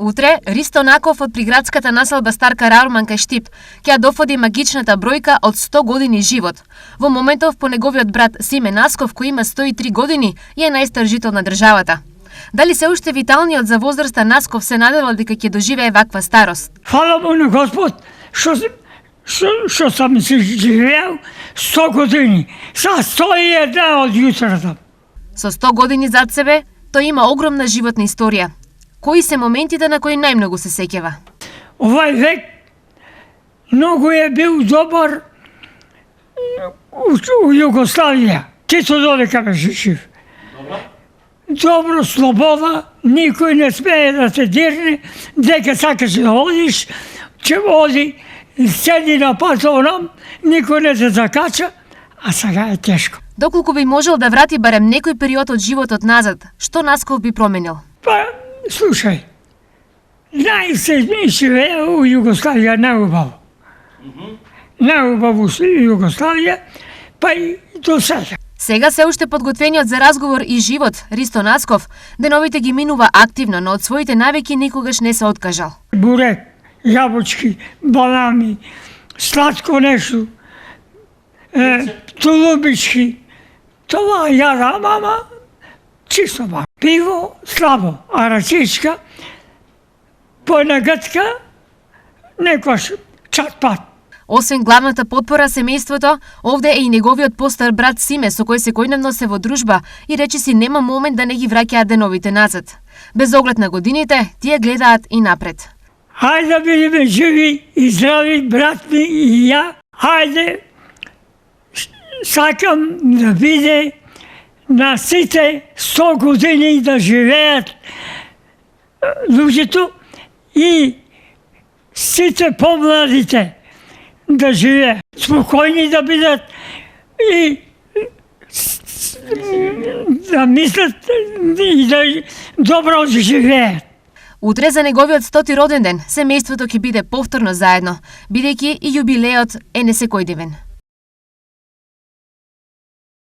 Утре, Ристо Наков од приградската населба Старка Раурман кај Штип ќе ја дофоди магичната бројка од 100 години живот. Во моментов по неговиот брат Симе Насков, кој има 103 години, е најстар жител на државата. Дали се уште виталниот за возраста Насков се надевал дека ќе доживее ваква старост? Фала му на Господ што сам се живеел 100 години. Са 101 од јутрата. Со 100 години зад себе, тој има огромна животна историја. Кои се моментите на кои најмногу се сеќава? Овај век многу е бил добар у Југославија. Тито додека беше жив. Добро, слобода, никој не смее да те дирне, дека сакаш да одиш, ќе оди, седи на патонам, никој не те закача, а сега е тешко. Доколку би можел да врати барем некој период од животот назад, што Насков би променил? Па, слушај, се живее у Југославија најубаво. Најубаво Југославија, па и до сега. Сега се уште подготвениот за разговор и живот, Ристо Насков, деновите ги минува активно, но од своите навики никогаш не се откажал. Бурек, јабучки, банани, сладко нешто, тулубички, това јадам, ама чисто ба. Пиво слабо, а рачичка, појна гртка, некојаш чат-пат. Освен главната потпора семејството, овде е и неговиот постар брат Симе, со кој секојдневно се во дружба и речиси нема момент да не ги враќаат деновите назад. Без оглед на годините, тие гледаат и напред. Хајде да бидеме живи и здрави, брат ми и ја. Хајде, сакам да биде на сите 100 години да живеат луѓето и сите помладите да живеат, спокојни да бидат и да мислат и да добро да живеат. Утре за неговиот 100-ти роденден, семејството ќе биде повторно заедно, бидејќи и јубилеот е несекојдневен.